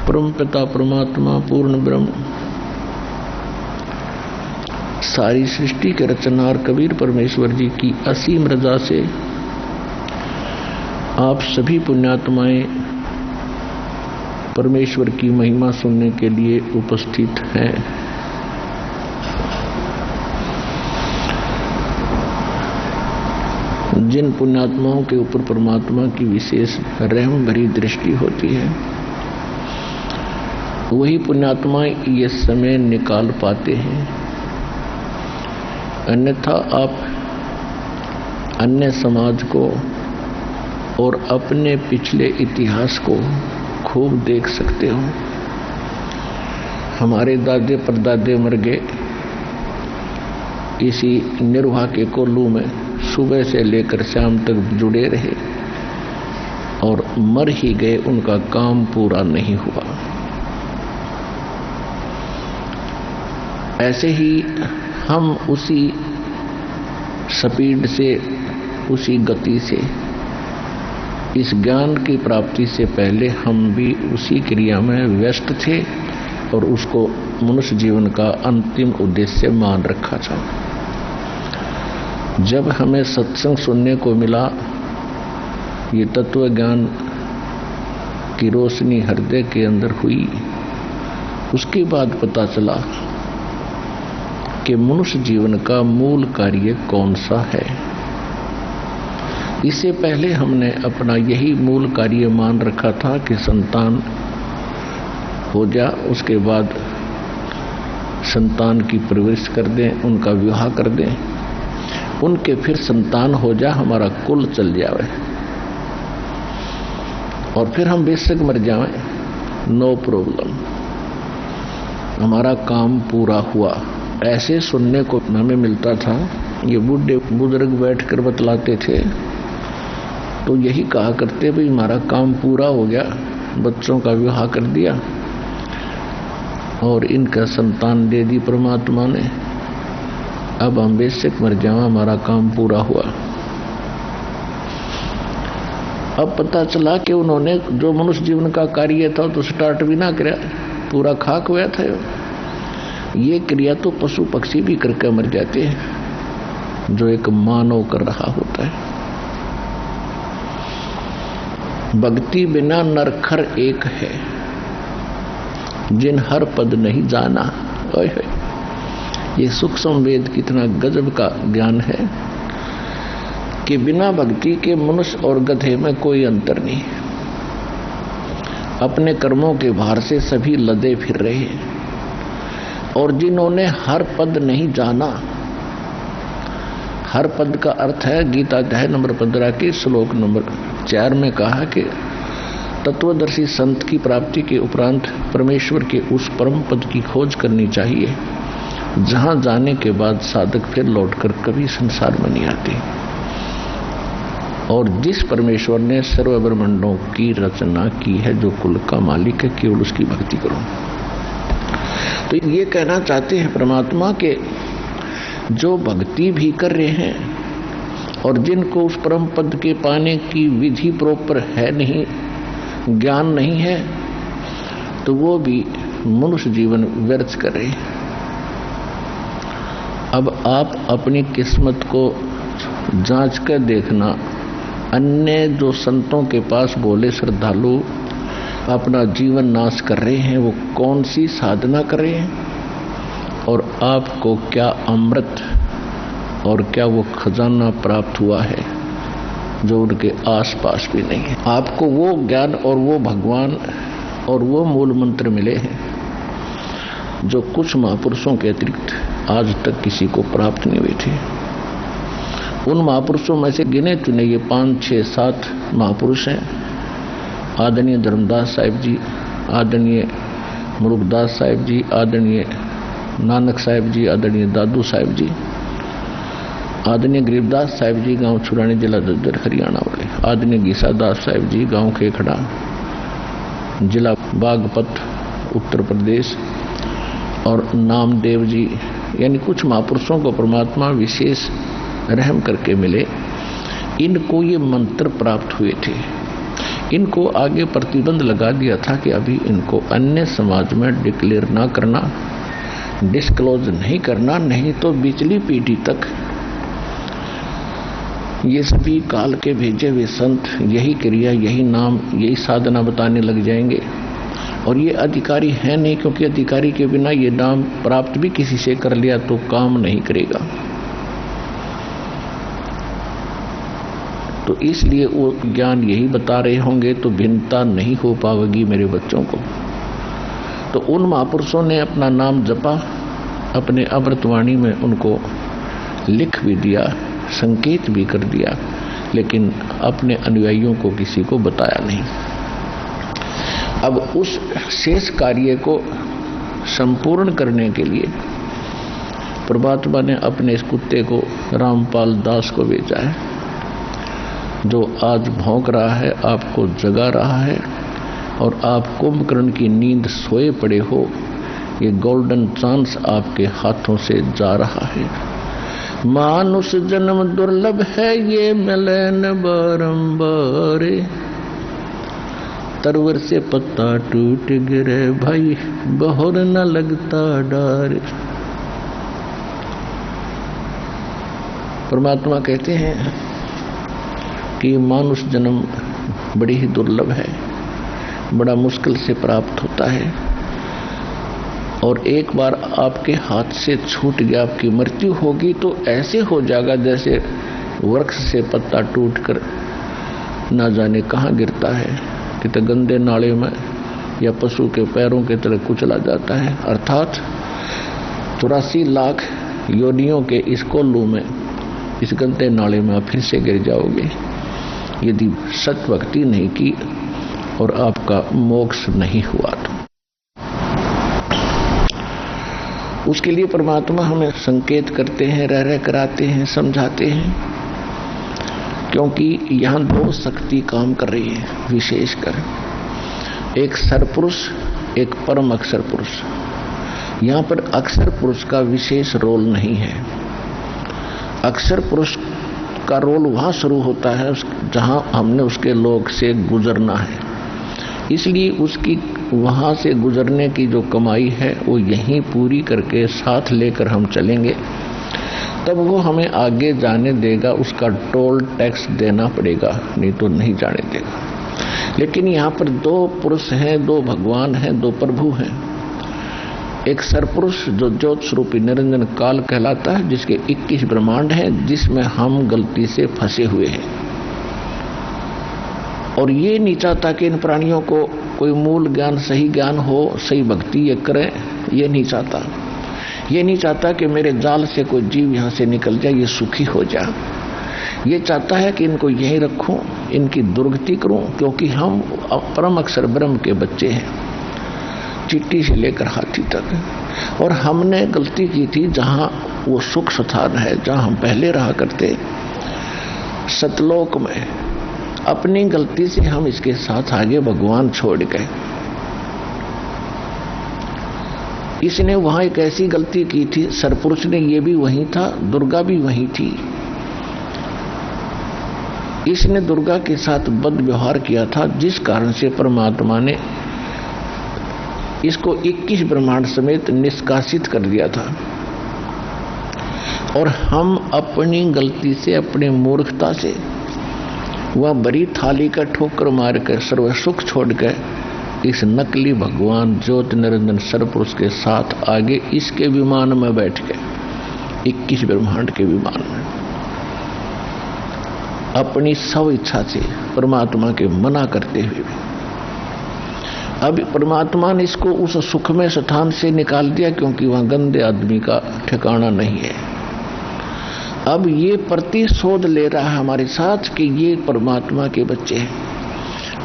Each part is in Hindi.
परम पिता परमात्मा पूर्ण ब्रह्म सारी सृष्टि के रचनहार कबीर परमेश्वर जी की असीम रजा से आप सभी पुण्यात्माएं परमेश्वर की महिमा सुनने के लिए उपस्थित हैं। जिन पुण्यात्माओं के ऊपर परमात्मा की विशेष रहम भरी दृष्टि होती है वही पुण्यात्माएं ये समय निकाल पाते हैं, अन्यथा आप अन्य समाज को और अपने पिछले इतिहास को खूब देख सकते हो। हमारे दादे परदादे मर गए इसी निर्वाह के कोल्लू में, सुबह से लेकर शाम तक जुड़े रहे और मर ही गए, उनका काम पूरा नहीं हुआ। ऐसे ही हम उसी स्पीड से, उसी गति से इस ज्ञान की प्राप्ति से पहले हम भी उसी क्रिया में व्यस्त थे और उसको मनुष्य जीवन का अंतिम उद्देश्य मान रखा था। जब हमें सत्संग सुनने को मिला, ये तत्व ज्ञान की रोशनी हृदय के अंदर हुई, उसके बाद पता चला कि मनुष्य जीवन का मूल कार्य कौन सा है। इससे पहले हमने अपना यही मूल कार्य मान रखा था कि संतान हो जा, उसके बाद संतान की परवरिश कर दें, उनका विवाह कर दें, उनके फिर संतान हो जा, हमारा कुल चल जावे और फिर हम बेशक मर जाएं, नो प्रॉब्लम, हमारा काम पूरा हुआ। ऐसे सुनने को हमें मिलता था। ये बूढ़े बुजुर्ग बैठकर बतलाते थे तो यही कहा करते, भाई हमारा काम पूरा हो गया, बच्चों का विवाह कर दिया और इनका संतान दे दी परमात्मा ने, अब हम बेशक मर जाएं, हमारा काम पूरा हुआ। अब पता चला कि उन्होंने जो मनुष्य जीवन का कार्य था तो स्टार्ट भी ना किया, पूरा खाक हुआ था। ये क्रिया तो पशु पक्षी भी करके मर जाते हैं जो एक मानव कर रहा होता है। भक्ति बिना नरखर एक है, जिन हर पद नहीं जाना। ये सूक्ष्म वेद कितना गजब का ज्ञान है कि बिना भक्ति के मनुष्य और गधे में कोई अंतर नहीं। अपने कर्मों के भार से सभी लदे फिर रहे हैं और जिन्होंने हर पद नहीं जाना, हर पद का अर्थ है गीता अध्याय नंबर 15 के श्लोक नंबर 4 में कहा कि तत्वदर्शी संत की प्राप्ति के उपरांत परमेश्वर के उस परम पद की खोज करनी चाहिए जहां जाने के बाद साधक फिर लौटकर कभी संसार में नहीं आते। और जिस परमेश्वर ने सर्व ब्रह्मांडों की रचना की है, जो कुल का मालिक है, केवल उसकी भक्ति करो। तो ये कहना चाहते हैं परमात्मा के जो भक्ति भी कर रहे हैं और जिनको उस परम पद के पाने की विधि प्रॉपर है नहीं, ज्ञान नहीं है, तो वो भी मनुष्य जीवन व्यर्थ कर रहे हैं। अब आप अपनी किस्मत को जांच कर देखना, अन्य जो संतों के पास बोले श्रद्धालु अपना जीवन नाश कर रहे हैं, वो कौन सी साधना कर रहे हैं और आपको क्या अमृत और क्या वो खजाना प्राप्त हुआ है जो उनके आसपास भी नहीं है। आपको वो ज्ञान और वो भगवान और वो मूल मंत्र मिले हैं जो कुछ महापुरुषों के अतिरिक्त आज तक किसी को प्राप्त नहीं हुए थे। उन महापुरुषों में से गिने चुने ये 5, 6, 7 महापुरुष हैं। आदरणीय धर्मदास साहिब जी, आदरणीय मुरुगदास साहिब जी, आदरणीय नानक साहिब जी, आदरणीय दादू साहिब जी, आदरणीय गरीबदास साहिब जी गांव छुरानी जिला दद्दर हरियाणा वाले, आदरणीय गीसादास साहिब जी गांव खेखड़ा जिला बागपत उत्तर प्रदेश, और नामदेव जी, यानी कुछ महापुरुषों को परमात्मा विशेष रहम करके मिले। इनको ये मंत्र प्राप्त हुए थे। इनको आगे प्रतिबंध लगा दिया था कि अभी इनको अन्य समाज में डिक्लेयर ना करना, डिस्क्लोज नहीं करना, नहीं तो पिछली पीढ़ी तक ये सभी काल के भेजे हुए संत यही क्रिया, यही नाम, यही साधना बताने लग जाएंगे। और ये अधिकारी है नहीं, क्योंकि अधिकारी के बिना ये नाम प्राप्त भी किसी से कर लिया तो काम नहीं करेगा। तो इसलिए वो ज्ञान यही बता रहे होंगे, तो भिन्नता नहीं हो पाएगी मेरे बच्चों को। तो उन महापुरुषों ने अपना नाम जपा, अपने अमृतवाणी में उनको लिख भी दिया, संकेत भी कर दिया, लेकिन अपने अनुयायियों को किसी को बताया नहीं। अब उस शेष कार्य को संपूर्ण करने के लिए परमात्मा ने अपने इस कुत्ते को रामपाल दास को भेजा है, जो आज भौंक रहा है, आपको जगा रहा है, और आप कुंभकर्ण की नींद सोए पड़े हो। ये गोल्डन चांस आपके हाथों से जा रहा है। मानुष जन्म दुर्लभ है, ये मिले न बारंबार, तरवर से पत्ता टूट गिरे भाई, बहुर न लगता डार। परमात्मा कहते हैं कि मानुष जन्म बड़ी ही दुर्लभ है, बड़ा मुश्किल से प्राप्त होता है, और एक बार आपके हाथ से छूट गया, आपकी मृत्यु होगी तो ऐसे हो जाएगा जैसे वृक्ष से पत्ता टूटकर ना जाने कहाँ गिरता है, कितने गंदे नाले में या पशु के पैरों के तरह कुचला जाता है। अर्थात 84 लाख योनियों के इस कोल्लू में, इस गंदे नाले में आप फिर से गिर जाओगे यदि सत भक्ति नहीं की और आपका मोक्ष नहीं हुआ तो। उसके लिए परमात्मा हमें संकेत करते हैं, रह रह कराते हैं, समझाते हैं, क्योंकि यहां दो शक्ति काम कर रही है विशेषकर, एक सरपुरुष, एक परम अक्षर पुरुष। यहां पर अक्षर पुरुष का विशेष रोल नहीं है। अक्षर पुरुष का रोल वहां शुरू होता है जहां हमने उसके लोक से गुजरना है, इसलिए उसकी वहां से गुजरने की जो कमाई है वो यहीं पूरी करके साथ लेकर हम चलेंगे, तब वो हमें आगे जाने देगा। उसका टोल टैक्स देना पड़ेगा, नहीं तो नहीं जाने देगा। लेकिन यहाँ पर दो पुरुष हैं, दो भगवान हैं, दो प्रभु हैं। एक सरपुरुष जो ज्योत स्वरूपी निरंजन काल कहलाता है, जिसके 21 ब्रह्मांड हैं, जिसमें हम गलती से फंसे हुए हैं, और ये नहीं चाहता कि इन प्राणियों को कोई मूल ज्ञान, सही ज्ञान हो, सही भक्ति ये करें, ये नहीं चाहता। ये नहीं चाहता कि मेरे जाल से कोई जीव यहाँ से निकल जाए, ये सुखी हो जाए। ये चाहता है कि इनको यहीं रखूं, इनकी दुर्गति करूं, क्योंकि हम परम अक्षर ब्रह्म के बच्चे हैं, चींटी से लेकर हाथी तक। और हमने गलती की थी, जहां वो सुख स्थान है, जहां हम पहले रहा करते सतलोक में, अपनी गलती से हम इसके साथ आगे भगवान छोड़ गए। इसने वहां एक ऐसी गलती की थी, सरपुरुष ने, ये भी वहीं था, दुर्गा भी वहीं थी। इसने दुर्गा के साथ बद व्यवहार किया था, जिस कारण से परमात्मा ने इसको 21 ब्रह्मांड समेत निष्कासित कर दिया था। और हम अपनी गलती से, अपनी मूर्खता से वह बड़ी थाली का ठोकर मार कर सर्व सुख छोड़ कर इस नकली भगवान ज्योत निरंजन सरपुरुष के साथ आगे इसके विमान में बैठ गए, 21 ब्रह्मांड के विमान में, अपनी स्व इच्छा से परमात्मा के मना करते हुए। अब परमात्मा ने इसको उस सुखमय स्थान से निकाल दिया, क्योंकि वहां गंदे आदमी का ठिकाना नहीं है। अब ये प्रतिशोध ले रहा है हमारे साथ कि ये परमात्मा के बच्चे हैं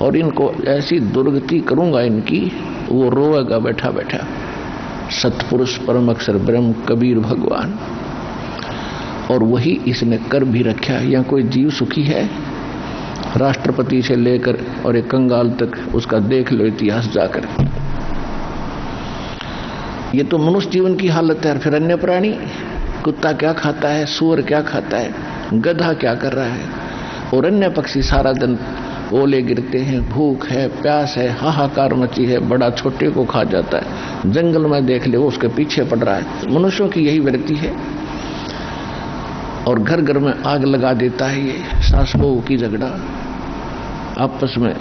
और इनको ऐसी दुर्गति करूंगा इनकी, वो रोएगा बैठा बैठा। सतपुरुष परम अक्षर ब्रह्म कबीर भगवान, और वही इसने कर भी रखा। यहाँ कोई जीव सुखी है? राष्ट्रपति से लेकर और एक कंगाल तक उसका देख लो इतिहास जाकर। ये तो मनुष्य जीवन की हालत है। फिर अन्य प्राणी, कुत्ता क्या खाता है, सूअर क्या खाता है, गधा क्या कर रहा है, और अन्य पक्षी सारा दिन ओले गिरते हैं, भूख है, प्यास है, हाहाकार मची है, बड़ा छोटे को खा जाता है, जंगल में देख ले वो उसके पीछे पड़ रहा है। मनुष्यों की यही वृत्ति है। और घर घर में आग लगा देता है ये सास बहू की झगड़ा, आपस में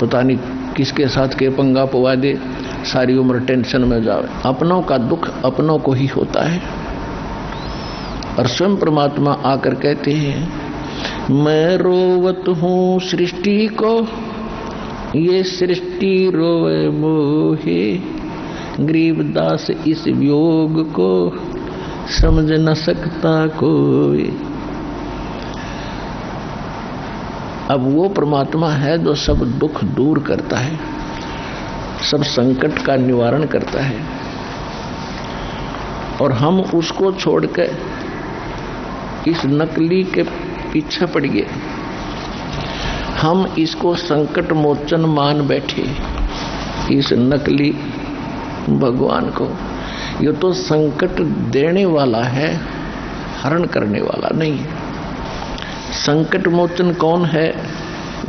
पता नहीं किसके साथ के पंगा पवा दे, सारी उम्र टेंशन में जावे। अपनों का दुख अपनों को ही होता है। और स्वयं परमात्मा आकर कहते हैं मैं रोवत हूँ सृष्टि को, ये सृष्टि रोवे मोहे, गरीबदास इस वियोग को समझ न सकता कोई। अब वो परमात्मा है जो सब दुख दूर करता है, सब संकट का निवारण करता है, और हम उसको छोड़कर इस नकली के पीछे पड़ गए। हम इसको संकट मोचन मान बैठे, इस नकली भगवान को। ये तो संकट देने वाला है, हरण करने वाला नहीं है। संकट मोचन कौन है?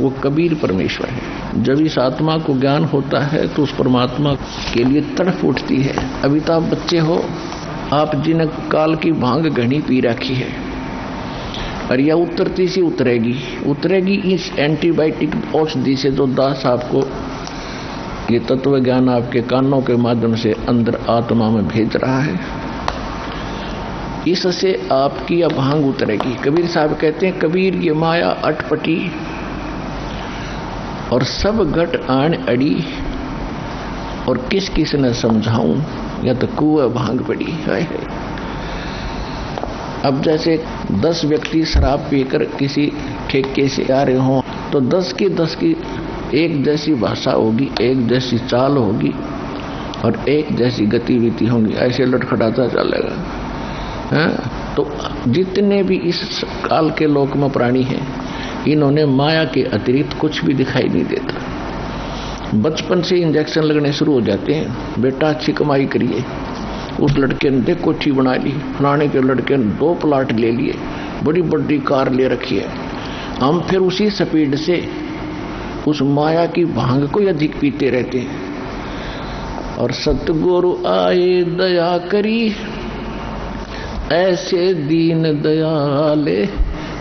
वो कबीर परमेश्वर है। जब इस आत्मा को ज्ञान होता है तो उस परमात्मा के लिए तड़प उठती है। अभी तो आप बच्चे हो, आप जिन काल की भांग घनी पी रखी है, और यह उतरती सी उतरेगी इस एंटीबायोटिक औषधि से जो दास आपको ये तत्व ज्ञान आपके कानों के माध्यम से अंदर आत्मा में भेज रहा है। इससे आपकी अब भांग उतरेगी। कबीर साहब कहते हैं कबीर ये माया अटपटी और सब घट आन अड़ी, और किस किस ने समझाऊं, या तो कुआ भांग पड़ी है। अब जैसे 10 व्यक्ति शराब पीकर किसी ठेके से आ रहे हों तो 10 की एक जैसी भाषा होगी, एक जैसी चाल होगी और एक जैसी गतिविधि होंगी, ऐसे लटखटाता चलेगा। तो जितने भी इस काल के लोक में प्राणी हैं, इन्होंने माया के अतिरिक्त कुछ भी दिखाई नहीं देता। बचपन से इंजेक्शन लगने शुरू हो जाते हैं, बेटा अच्छी कमाई करिए, उस लड़के ने देख कोठी बना ली, फलाने के लड़के ने 2 प्लाट ले लिए, बड़ी बड़ी कार ले रखी है। हम फिर उसी स्पीड से उस माया की भांग को अधिक पीते रहते हैं। और सतगुरु आए दया करी, ऐसे दीन दयाले,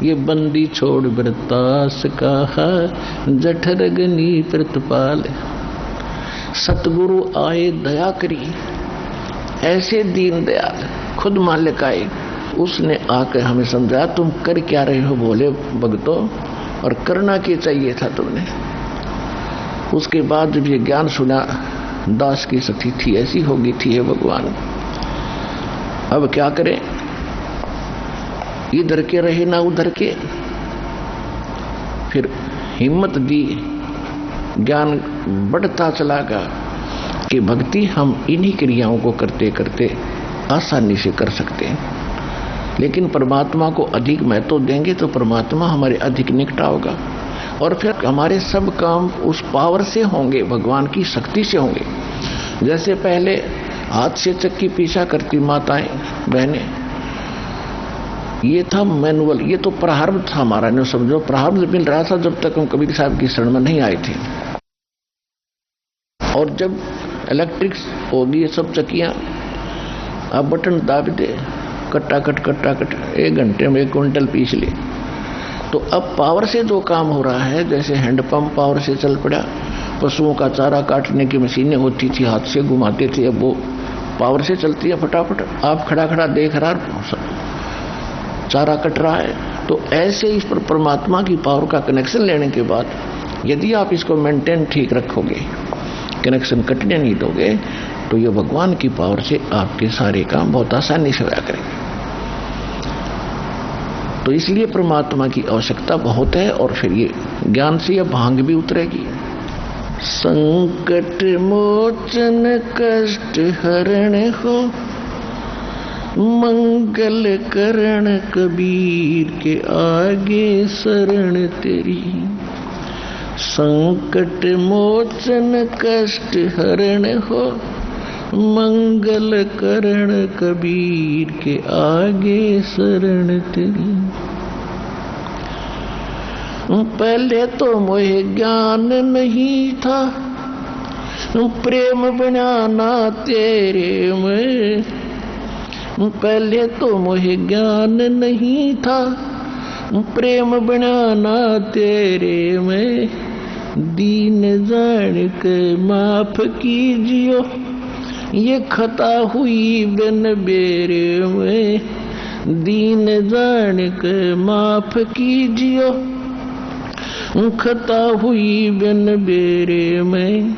ये बंदी छोड़ वृतास कहा, जठरगनी प्रतिपाल। सतगुरु आए दया करी, ऐसे दीन दयाल खुद मालिक आए, उसने आकर हमें समझाया तुम कर क्या रहे हो भोले भक्तों, और करना क्या चाहिए था तुमने। उसके बाद जब ये ज्ञान सुना, दास की सती थी ऐसी होगी थी है भगवान, अब क्या करें, इधर के रहे ना उधर के। फिर हिम्मत दी, ज्ञान बढ़ता चला गया कि भक्ति हम इन्हीं क्रियाओं को करते करते आसानी से कर सकते हैं। लेकिन परमात्मा को अधिक महत्व देंगे तो परमात्मा हमारे अधिक निकट होगा, और फिर हमारे सब काम उस पावर से होंगे, भगवान की शक्ति से होंगे। जैसे पहले हाथ से चक्की पीछा करती माताएं बहनें, ये था मैनुअल, ये तो प्रारब्ध था हमारा, नहीं समझो प्रारब्ध मिल रहा था जब तक हम कबीर साहब की शरण में नहीं आए थे। और जब इलेक्ट्रिक होगी ये सब चक्कियां, अब बटन दाब दे, कट्टा कट 1 घंटे में 1 क्विंटल पीस ले। तो अब पावर से जो काम हो रहा है, जैसे हैंडपंप पावर से चल पड़ा, पशुओं का चारा काटने की मशीनें होती थी हाथ से घुमाते थे, अब वो पावर से चलती है फटाफट, आप खड़ा देख रहा चारा कट रहा है। तो ऐसे इस पर परमात्मा की पावर का कनेक्शन लेने के बाद यदि आप इसको मेंटेन ठीक रखोगे, कनेक्शन कटने नहीं दोगे, तो ये भगवान की पावर से आपके सारे काम बहुत आसानी से होया करेंगे। तो इसलिए परमात्मा की आवश्यकता बहुत है, और फिर ये ज्ञान से यह भांग भी उतरेगी। संकट मोचन कष्ट हरण हो, मंगल करण कबीर के आगे शरण तेरी। संकट मोचन कष्ट हरण हो, मंगल करण कबीर के आगे शरण तेरी। पहले तो मोहे ज्ञान नहीं था, प्रेम बनाना तेरे में। पहले तो मोहे ज्ञान नहीं था, प्रेम बनाना तेरे में। दीन जान के माफ कीजियो, ये खता हुई बिन बेरे में। दीन जान के माफ कीजियो, खता हुई बिन बेरे में।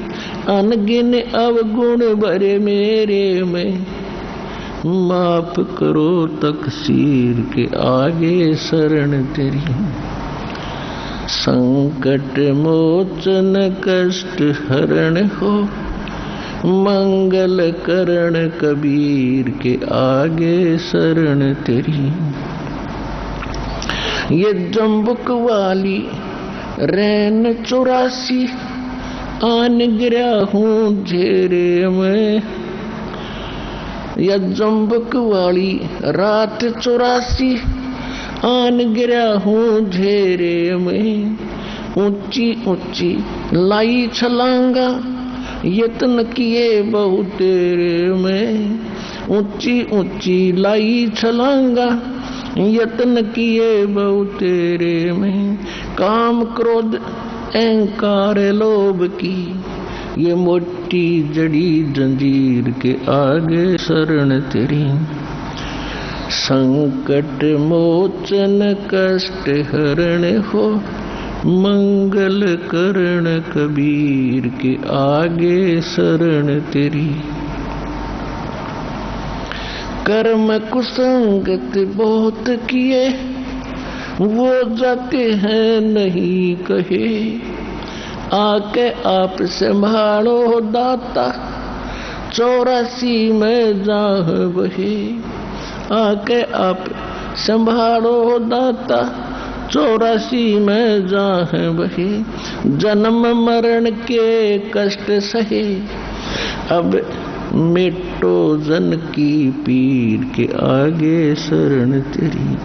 अनगिन अवगुण भरे मेरे में, माफ करो तकसीर के आगे शरण तेरी। संकट मोचन कष्ट हरण हो, मंगल करण कबीर के आगे शरण तेरी। ये जम्बुक वाली रैन 84, आन गिरा हूँ झेरे में। या जम्बुक वाली रात 84, आन गिरा हूँ झेरे में। ऊंची ऊंची लाई छलांगा, यत्न किए बहु तेरे में। ऊंची ऊंची लाई छलांगा, यत्न किए बहु तेरे में। काम क्रोध अहंकार लोभ की, ये मोटी जड़ी जंजीर के आगे शरण तेरी। संकट मोचन कष्ट हरण हो, मंगल करण कबीर के आगे शरण तेरी। कर्म कुसंगत बहुत किए, वो जाते हैं नहीं कहे। आके आप संभालो दाता, 84 में जाह बहे। आके आप संभालो दाता, 84 में जाह बहे। जन्म मरण के कष्ट सहे, अब मिटो जन की पीर के आगे शरण तेरी।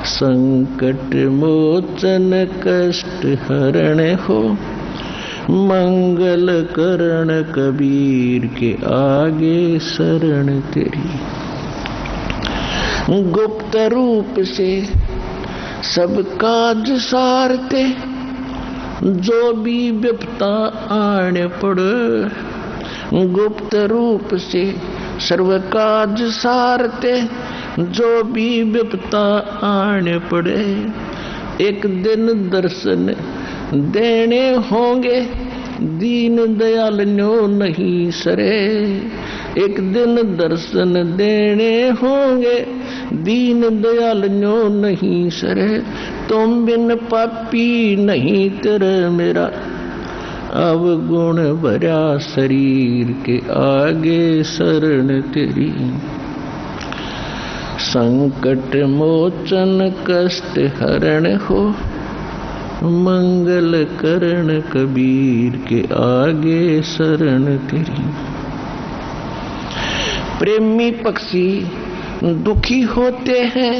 संकट मोचन कष्ट हरण हो, मंगल करण कबीर के आगे शरण तेरी। गुप्त रूप से सब काज सारते, जो भी विपता आने पड़े। गुप्त रूप से सर्व काज सारते, जो भी विपता आने पड़े। एक दिन दर्शन देने होंगे, दीन दयाल न्यो नहीं सरे। एक दिन दर्शन देने होंगे, दीन दयाल न्यो नहीं सरे। तुम बिन पापी नहीं तेरे मेरा, अवगुण भरा शरीर के आगे शरण तेरी। संकट मोचन कष्ट हरण हो, मंगल करण कबीर के आगे शरण तेरी। प्रेमी पक्षी दुखी होते हैं,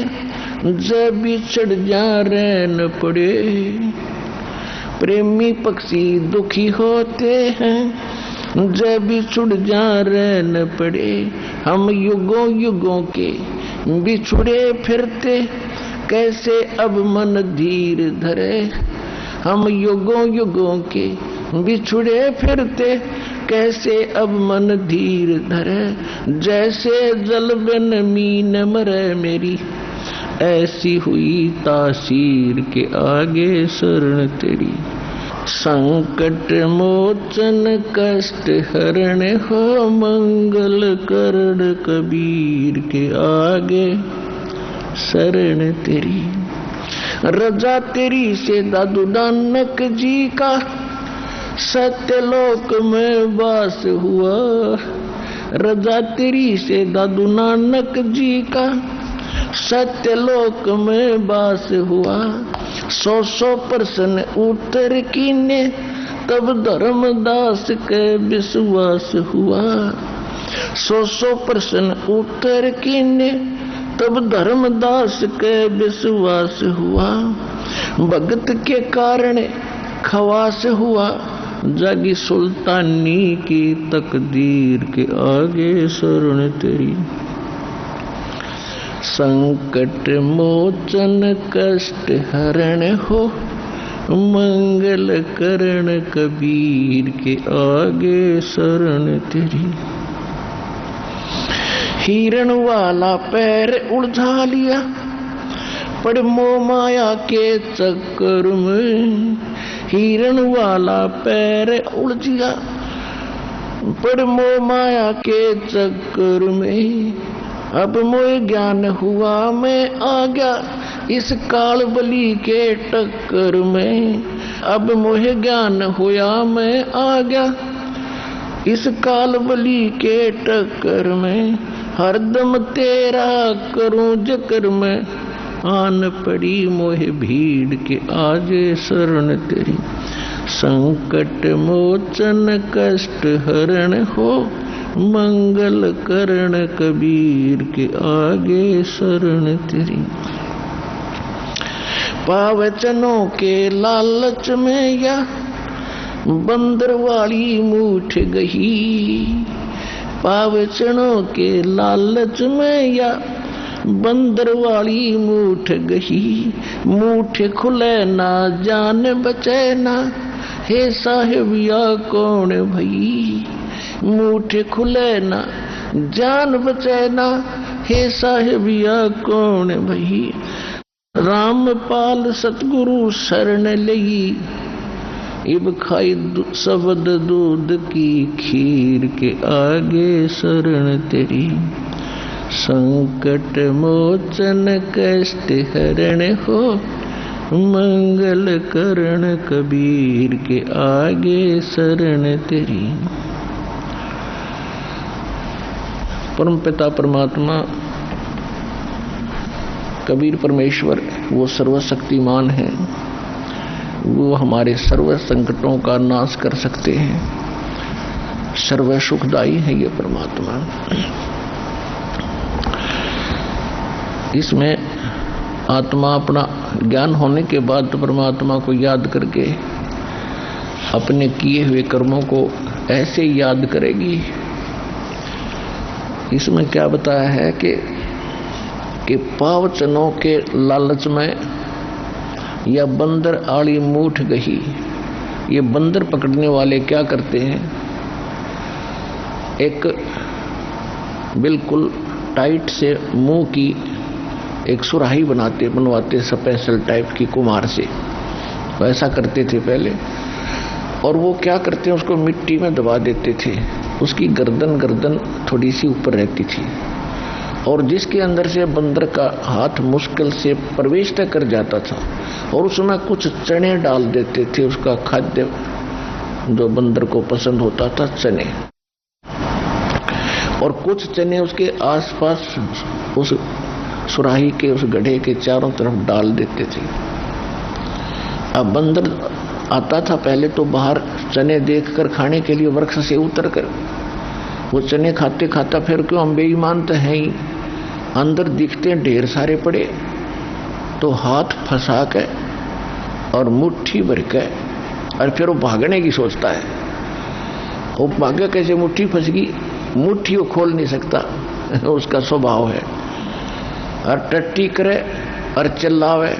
जब बिछड़ जा रहन पड़े। प्रेमी पक्षी दुखी होते हैं, जब बिछुड़ जा रहन पड़े। हम युगों युगों के बिछुड़े फिरते, कैसे अब मन धीर धरे। हम युगों युगों के बिछुड़े फिरते, कैसे अब मन धीर धरे। जैसे जल बिन मीन मरे मेरी, ऐसी हुई तासीर के आगे शरण तेरी। संकट मोचन कष्ट हरण हो, मंगल करण कबीर के आगे शरण तेरी। रजा तेरी से दादू नानक जी का, सत्यलोक में वास हुआ। रजा तेरी से दादू नानक जी का, सत्यलोक में वास हुआ। 100 प्रश्न उत्तर कीने, तब धर्मदास के विश्वास हुआ। 100 प्रश्न उत्तर कीने, तब धर्मदास के विश्वास हुआ, भगत के कारण खवास हुआ, जागी सुल्तानी की तकदीर के आगे शरण तेरी। संकट मोचन कष्ट हरण हो, मंगल करण कबीर के आगे शरण तेरी। हिरण वाला पैर उलझा लिया, पड़ मोह माया के चक्कर में। हिरण वाला पैर उलझिया, पड़ मोह माया के चक्कर में। अब मोह ज्ञान हुआ मैं आ गया इस काल बली के टक्कर में। अब मोह ज्ञान हुआ मैं आ गया इस काल बली के टक्कर में। हरदम तेरा करूं जिक्र में, आन पड़ी मोह भीड़ के आगे शरण तेरी। संकट मोचन कष्ट हरण हो, मंगल करण कबीर के आगे शरण तेरी। पावचनों के लालच में या बंदर वाली मूठ गही। पावचनों के लालच में या बंदर वाली मूठ गही। मूठ खुले ना जान बचे ना, हे साहिब या कौन भई। मूठ खुले ना जान बचे ना, हे साहिब या कौन भई। रामपाल सतगुरु शरण लगी, इब खाई शब्द दूध की खीर के आगे शरण तेरी। संकट मोचन कष्ट हरण हो, मंगल करण कबीर के आगे शरण तेरी। परम पिता परमात्मा कबीर परमेश्वर वो सर्वशक्तिमान है, वो हमारे सर्व संकटों का नाश कर सकते हैं, सर्व सुखदाई है ये परमात्मा। इसमें आत्मा अपना ज्ञान होने के बाद तो परमात्मा को याद करके अपने किए हुए कर्मों को ऐसे याद करेगी। इसमें क्या बताया है कि पावचनों के लालच में या बंदर आड़ी मूठ गही। ये बंदर पकड़ने वाले क्या करते हैं, एक बिल्कुल टाइट से मुंह की एक सुराही बनवाते स्पेशल टाइप की कुम्हार से, वैसा करते थे पहले। और वो क्या करते हैं, उसको मिट्टी में दबा देते थे। उसकी गर्दन थोड़ी सी ऊपर रहती थी, और जिसके अंदर से बंदर का हाथ मुश्किल से प्रवेश कर जाता था, और उसमें कुछ चने डाल देते थे। उसका खाद्य जो बंदर को पसंद होता था, चने, और कुछ चने उसके आसपास उस सुराही के उस गड्ढे के चारों तरफ डाल देते थे। अब बंदर आता था पहले तो बाहर चने देखकर खाने के लिए वृक्ष से उतर कर वो चने खाते खाता, फिर क्यों हम बेईमान तो हैं ही, अंदर दिखते हैं ढेर सारे पड़े, तो हाथ फंसा के और मुट्ठी भर के, और फिर वो भागने की सोचता है। वो भागे कैसे, मुट्ठी फंस गई, मुट्ठी वो खोल नहीं सकता, उसका स्वभाव है। और टट्टी करे और चिल्लावे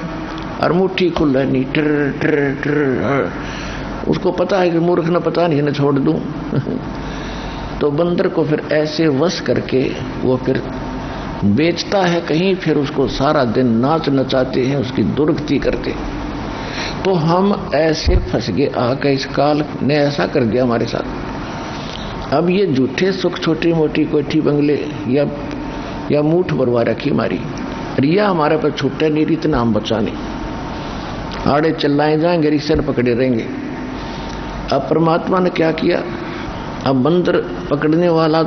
और मुट्ठी खुल नहीं, टर टर टर। उसको पता है कि मूर्ख न पता नहीं, न छोड़ दूं। तो बंदर को फिर ऐसे वश करके वो फिर बेचता है कहीं, फिर उसको सारा दिन नाच नचाते हैं, उसकी दुर्गति करते। तो हम ऐसे फंस गए आके, इस काल ने ऐसा कर दिया हमारे साथ। अब ये झूठे सुख, छोटी मोटी कोठी बंगले या मूठ भरवा रखी हमारी, रिया हमारे पर छूटे नहीं, इतना हम बचाने आड़े चिल्लाए जाएंगे, रिश्ते पकड़े रहेंगे। अब परमात्मा ने क्या किया, अब बंदर पकड़ने वाला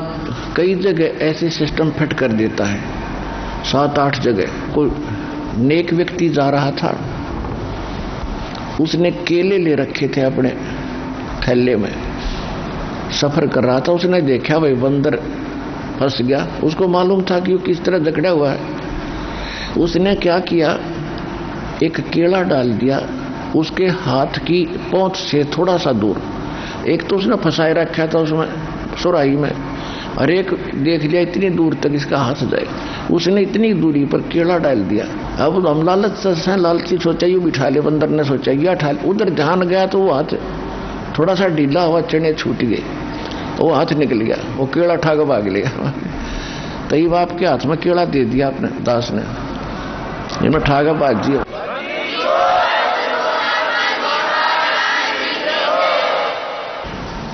कई जगह ऐसे सिस्टम फिट कर देता है, 7-8 जगह। कोई नेक व्यक्ति जा रहा था, उसने केले ले रखे थे अपने थैले में, सफर कर रहा था। उसने देखा भाई बंदर फंस गया, उसको मालूम था कि वो किस तरह जकड़ा हुआ है, उसने क्या किया, एक केला डाल दिया उसके हाथ की पहुंच से थोड़ा सा दूर। एक तो उसने फंसाए रखा था उसमें सुराही में, और एक देख लिया इतनी दूर तक इसका हाथ जाए। उसने इतनी दूरी पर केला डाल दिया। अब हम लालची सोचा ये बिठा ले, बंदर ने सोचा ये उठा ले। उधर ध्यान गया तो वो हाथ थोड़ा सा ढीला हुआ, चने छूट गए, वो हाथ निकल गया, वो केला उठा के भाग लिया। तब आपके हाथ में केला दे दिया अपने दास ने, ये मैं उठा के भाग दिया।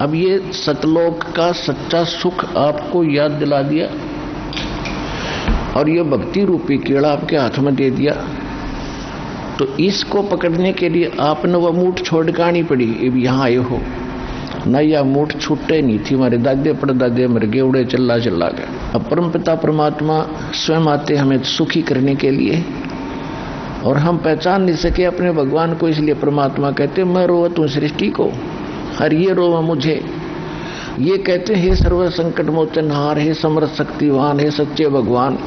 अब ये सतलोक का सच्चा सुख आपको याद दिला दिया, और ये भक्ति रूपी केला आपके हाथ में दे दिया। तो इसको पकड़ने के लिए आपने वह मूठ छोड़ के आनी पड़ी। अब यहाँ आए हो न, यह मूठ छूटे नहीं थी, हमारे दादे परदादे मर गए, उड़े चला गया। अब परम पिता परमात्मा स्वयं आते हमें सुखी करने के लिए, और हम पहचान नहीं सके अपने भगवान को, इसलिए परमात्मा कहते मैं रोवत हूँ सृष्टि को, हर ये रोवा मुझे। ये कहते हे सर्व संकट मोचनहार, हे समर्थ शक्तिवान, हे सच्चे भगवान।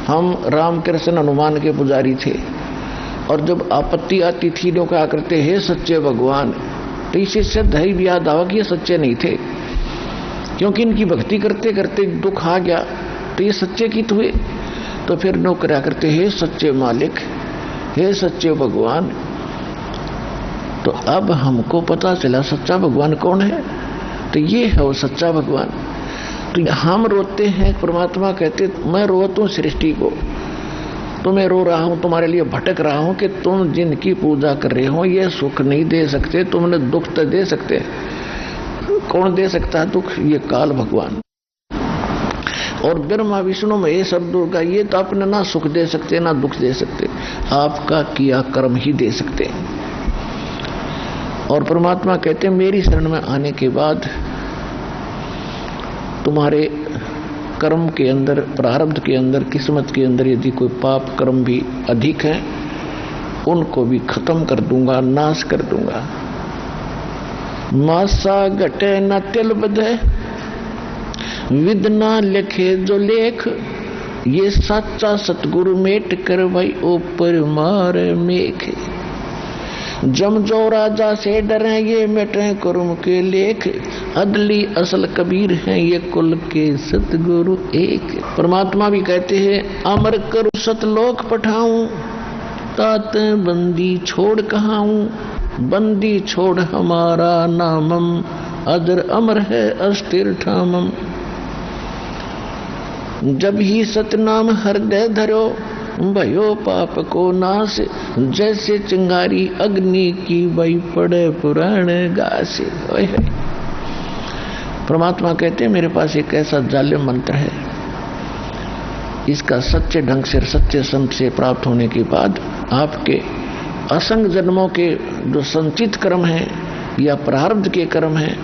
हम राम कृष्ण हनुमान के पुजारी थे, और जब आपत्ति आती थी लोग क्या करते, हे सच्चे भगवान। तो इसे सिद्ध है भी याद आवा कि ये सच्चे नहीं थे, क्योंकि इनकी भक्ति करते करते दुख आ गया, तो ये सच्चे की हुए। तो फिर लोग क्या करते, हे सच्चे मालिक, हे सच्चे भगवान। तो अब हमको पता चला सच्चा भगवान कौन है, तो ये है वो सच्चा भगवान। तो हम रोते हैं, परमात्मा कहते मैं रोता हूँ सृष्टि को, तो मैं रो रहा हूँ, तुम्हारे लिए भटक रहा हूँ कि तुम जिनकी पूजा कर रहे हो ये सुख नहीं दे सकते, तुमने दुख तो दे सकते। कौन दे सकता है दुख, ये काल भगवान। और ब्रह्मा विष्णु महेश और दुर्गा ये तो अपने ना सुख दे सकते ना दुख दे सकते, आपका किया कर्म ही दे सकते। और परमात्मा कहते मेरी शरण में आने के बाद तुम्हारे कर्म के अंदर, प्रारब्ध के अंदर, किस्मत के अंदर यदि कोई पाप कर्म भी अधिक है उनको भी खत्म कर दूंगा, नाश कर दूंगा। मासा घटे न तिल बधे, विद ना लिखे जो लेख, ये सच्चा सतगुरु मेट कर भाई ऊपर मार मेख। जम जो राजा से डरे ये मिटे कुर्म के लेख, अदली असल कबीर हैं ये कुल के सतगुरु एक। परमात्मा भी कहते हैं अमर करू सतलोक पठाऊं, तात बंदी छोड़ कहाऊं, बंदी छोड़ हमारा नामम, अदर अमर है अस्थिर ठामम। जब ही सतनाम हृदय धरो, भयो पाप को नाश, जैसे चिंगारी अग्नि की बई पड़े पुराण गासे। परमात्मा कहते हैं मेरे पास एक ऐसा जालिम मंत्र है, इसका सच्चे ढंग से सच्चे संत से प्राप्त होने के बाद आपके असंग जन्मों के जो संचित कर्म हैं या प्रारब्ध के कर्म हैं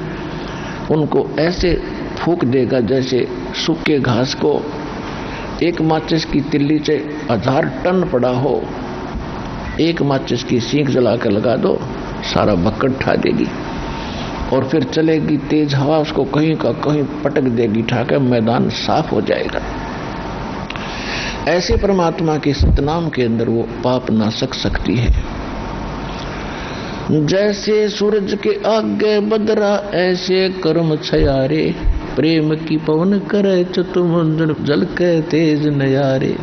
उनको ऐसे फूंक देगा जैसे सूखे घास को एक माचिस की तिल्ली से 1000 टन पड़ा हो, एक माचिस की सीख जलाकर लगा दो, सारा बक्कड़ ठा देगी, और फिर चलेगी तेज हवा, उसको कहीं का कहीं पटक देगी, ठाकर मैदान साफ हो जाएगा। ऐसे परमात्मा के सतनाम के अंदर वो पाप नाशक शक्ति है। जैसे सूरज के आगे बदरा, ऐसे कर्म छयारे, प्रेम की पवन करे चतुर्मुंड जल के तेज नयारे।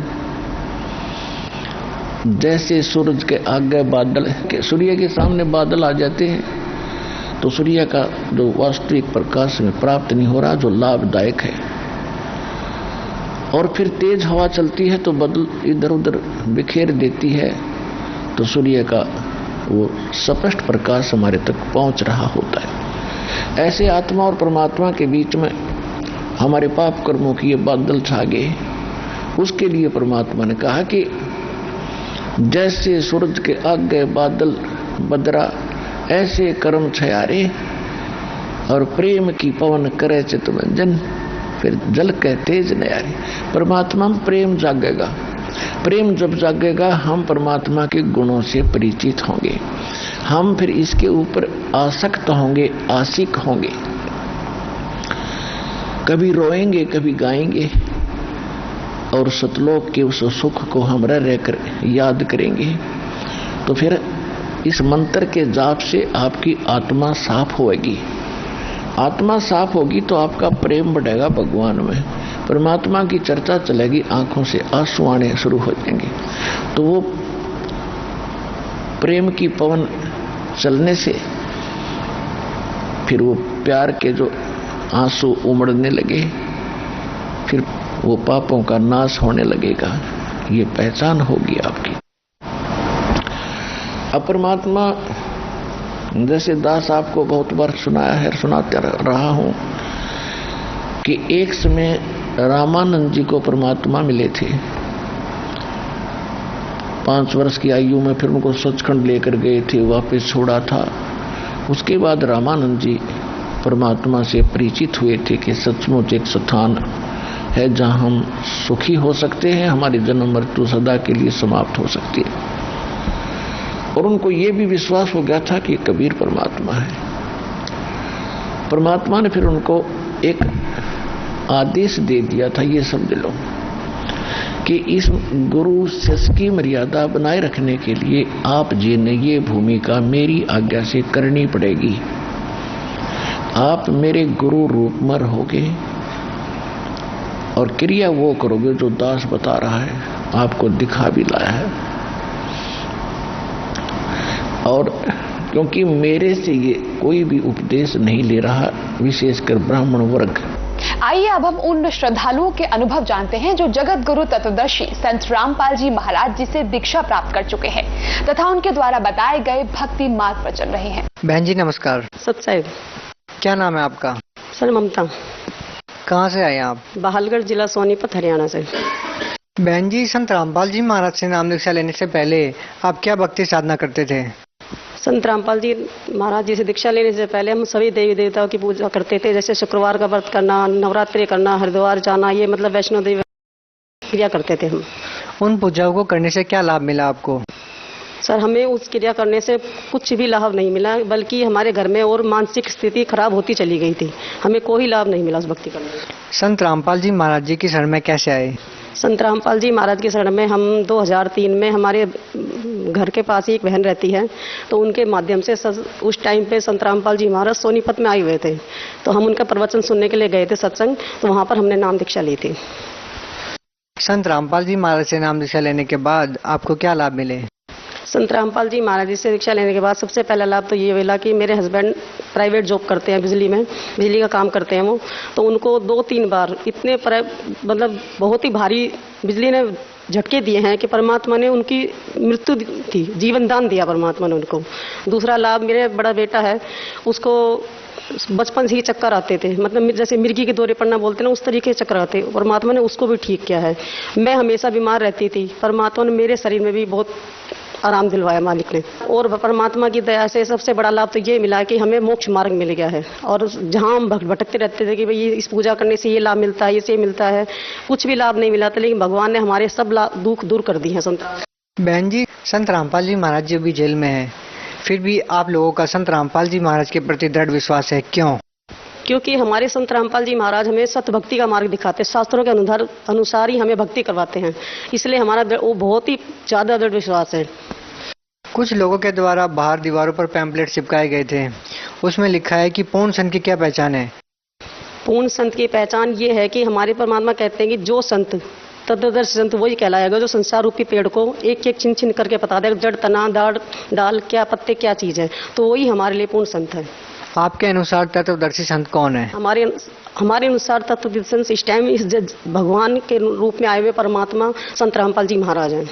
जैसे सूरज के आगे बादल के, सूर्य के सामने बादल आ जाते हैं तो सूर्य का जो वास्तविक प्रकाश में प्राप्त नहीं हो रहा जो लाभदायक है, और फिर तेज हवा चलती है तो बादल इधर उधर बिखेर देती है, तो सूर्य का वो स्पष्ट प्रकाश हमारे तक पहुंच रहा होता है। ऐसे आत्मा और परमात्मा के बीच में हमारे पाप कर्मों की ये बादल छा गए। उसके लिए परमात्मा ने कहा कि जैसे सूरज के आगे बादल बदरा, ऐसे कर्म छयारे, और प्रेम की पवन करे चितमंजन, फिर जल के तेज नयारे। परमात्मा में प्रेम जागेगा। प्रेम जब जागेगा हम परमात्मा के गुणों से परिचित होंगे, हम फिर इसके ऊपर आसक्त होंगे, आशिक होंगे। कभी रोएंगे, कभी गाएंगे, और सतलोक के उस सुख को हम रह कर याद करेंगे, तो फिर इस मंत्र के जाप से आपकी आत्मा साफ होगी। आत्मा साफ होगी तो आपका प्रेम बढ़ेगा भगवान में, परमात्मा की चर्चा चलेगी, आंखों से आंसू आने शुरू हो जाएंगे। तो वो प्रेम की पवन चलने से फिर वो प्यार के जो आंसू उमड़ने लगे, फिर वो पापों का नाश होने लगेगा। ये पहचान होगी आपकी। अपरमात्मा, जैसे दास आपको बहुत बार सुनाया है, सुनाते रहा हूं कि एक समय रामानंद जी को परमात्मा मिले थे 5 वर्ष की आयु में। फिर उनको सचखंड लेकर गए थे, वापस छोड़ा था। उसके बाद रामानंद जी परमात्मा से परिचित हुए थे कि सचमुच एक स्थान है जहां हम सुखी हो सकते हैं, हमारी जन्म मृत्यु सदा के लिए समाप्त हो सकती है। और उनको ये भी विश्वास हो गया था कि कबीर परमात्मा है। परमात्मा ने फिर उनको एक आदेश दे दिया था, ये समझ लो कि इस गुरु शिष्य की मर्यादा बनाए रखने के लिए आप जी ने ये भूमिका मेरी आज्ञा से करनी पड़ेगी। आप मेरे गुरु रूप में रहोगे और क्रिया वो करोगे जो दास बता रहा है, आपको दिखा भी लाया है। और क्योंकि मेरे से ये कोई भी उपदेश नहीं ले रहा, विशेषकर ब्राह्मण वर्ग। आइए अब हम उन श्रद्धालुओं के अनुभव जानते हैं जो जगत गुरु तत्वदर्शी संत रामपाल जी महाराज जी से दीक्षा प्राप्त कर चुके हैं तथा उनके द्वारा बताए गए भक्ति मार्ग पर चल रहे हैं। बहन जी नमस्कार। सत्साहिब। क्या नाम है आपका? सर ममता। कहाँ से आए आप? बहालगढ़ जिला सोनीपत हरियाणा से। बहन जी, संत रामपाल जी महाराज से नाम दीक्षा लेने से पहले आप क्या भक्ति साधना करते थे? संत रामपाल जी महाराज जी से दीक्षा लेने से पहले हम सभी देवी देवताओं की पूजा करते थे, जैसे शुक्रवार का व्रत करना, नवरात्रि करना, हरिद्वार जाना, ये मतलब वैष्णो देवी क्रिया करते थे हम। उन पूजाओं को करने से क्या लाभ मिला आपको? सर हमें उस क्रिया करने से कुछ भी लाभ नहीं मिला, बल्कि हमारे घर में और मानसिक स्थिति खराब होती चली गई थी। हमें कोई लाभ नहीं मिला उस भक्ति करने से। संत रामपाल जी महाराज जी की शरण में कैसे आए? संत रामपाल जी महाराज की शरण में हम 2003 में, हमारे घर के पास ही एक बहन रहती है, तो उनके माध्यम से उस टाइम पे संत रामपाल जी महाराज सोनीपत में आए हुए थे, तो हम उनका प्रवचन सुनने के लिए गए थे सत्संग, तो वहां पर हमने नाम दीक्षा ली थी। संत रामपाल जी महाराज से नाम दीक्षा लेने के बाद आपको क्या लाभ मिले? संत रामपाल जी महाराज जी से दीक्षा लेने के बाद सबसे पहला लाभ तो ये मिला कि मेरे हस्बैंड प्राइवेट जॉब करते हैं, बिजली का काम करते हैं वो, तो उनको 2-3 बार इतने मतलब बहुत ही भारी बिजली ने झटके दिए हैं कि परमात्मा ने उनकी मृत्यु थी, जीवन दान दिया परमात्मा ने उनको। दूसरा लाभ, मेरे बड़ा बेटा है, उसको बचपन से ही चक्कर आते थे, मतलब जैसे मिर्गी के दौरे पड़ना बोलते ना, उस तरीके चक्कर आते, परमात्मा ने उसको भी ठीक किया है। मैं हमेशा बीमार रहती थी, परमात्मा ने मेरे शरीर में भी बहुत आराम दिलवाया मालिक ने। और परमात्मा की दया से सबसे बड़ा लाभ तो ये मिला कि हमें मोक्ष मार्ग मिल गया है। और जहाँ हम भटकते रहते थे कि भाई इस पूजा करने से ये लाभ मिलता है, ये मिलता है, कुछ भी लाभ नहीं मिला था, लेकिन भगवान ने हमारे सब दुख दूर कर दिए हैं। संत बहन जी, संत रामपाल जी महाराज जी अभी जेल में है, फिर भी आप लोगों का संत रामपाल जी महाराज के प्रति दृढ़ विश्वास है, क्यों? क्योंकि हमारे संत रामपाल जी महाराज हमें सत्य भक्ति का मार्ग दिखाते, शास्त्रों के अनुसार ही हमें भक्ति करवाते हैं, इसलिए हमारा वो बहुत ही ज्यादा दृढ़ विश्वास है। कुछ लोगों के द्वारा बाहर दीवारों पर पैम्पलेट चिपकाए गए थे, उसमें लिखा है कि पूर्ण संत की क्या पहचान है? पूर्ण संत की पहचान ये है कि हमारे परमात्मा कहते हैं कि जो संत तत्वदर्शी संत वही कहलाएगा जो संसार रूपी पेड़ को एक एक चिन चिन करके बता देगा, जड़ तना डाल क्या पत्ते क्या चीज है, तो वही हमारे लिए पूर्ण संत है। आपके अनुसार तत्वदर्शी संत कौन है? हमारे अनुसार तत्वदर्शी संत इस टाइम इस भगवान के रूप में आए हुए परमात्मा संत रामपाल जी महाराज हैं।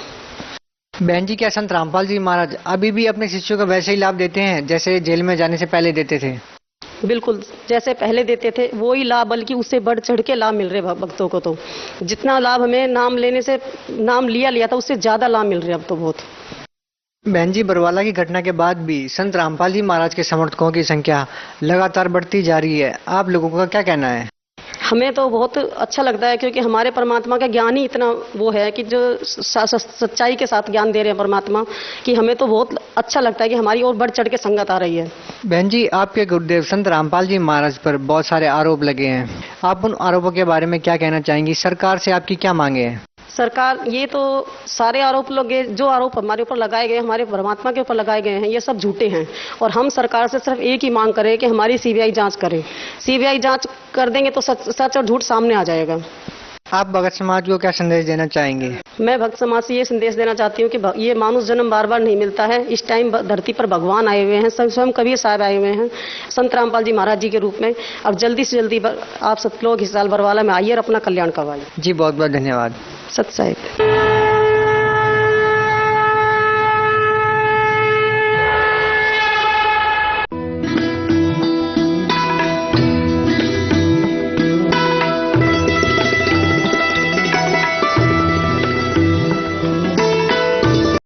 बहन जी, क्या संत रामपाल जी महाराज अभी भी अपने शिष्यों को वैसे ही लाभ देते हैं जैसे जेल में जाने से पहले देते थे? बिल्कुल, जैसे पहले देते थे वही लाभ, बल्कि उससे बढ़ चढ़ के लाभ मिल रहे भक्तों को। तो जितना लाभ हमें नाम लेने से नाम लिया था उससे ज्यादा लाभ मिल रहे अब तो बहुत। बहन जी, बरवाला की घटना के बाद भी संत रामपाल जी महाराज के समर्थकों की संख्या लगातार बढ़ती जा रही है, आप लोगों का क्या कहना है? हमें तो बहुत अच्छा लगता है, क्योंकि हमारे परमात्मा का ज्ञान ही इतना वो है कि जो सच्चाई के साथ ज्ञान दे रहे हैं परमात्मा, कि हमें तो बहुत अच्छा लगता है कि हमारी और बढ़ चढ़ के संगत आ रही है। बहन जी, आपके गुरुदेव संत रामपाल जी महाराज पर बहुत सारे आरोप लगे हैं, आप उन आरोपों के बारे में क्या कहना चाहेंगी? सरकार से आपकी क्या मांगे हैं? सरकार, ये तो सारे आरोप लोग, जो आरोप हमारे ऊपर लगाए गए, हमारे परमात्मा के ऊपर लगाए गए हैं, ये सब झूठे हैं। और हम सरकार से सिर्फ एक ही मांग करें कि हमारी सीबीआई जांच करें। सीबीआई जांच कर देंगे तो सच और झूठ सामने आ जाएगा। आप भगत समाज को क्या संदेश देना चाहेंगे? मैं भक्त समाज से ये संदेश देना चाहती हूँ कि ये मानुष जन्म बार बार नहीं मिलता है। इस टाइम धरती पर भगवान आए हुए हैं, स्वयं कबीर साहब आए हुए हैं संत रामपाल जी महाराज जी के रूप में। अब जल्दी से जल्दी आप सब लोग इस साल बरवाला में आइए और अपना कल्याण करवाइए। जी बहुत बहुत धन्यवाद। सत साहिब।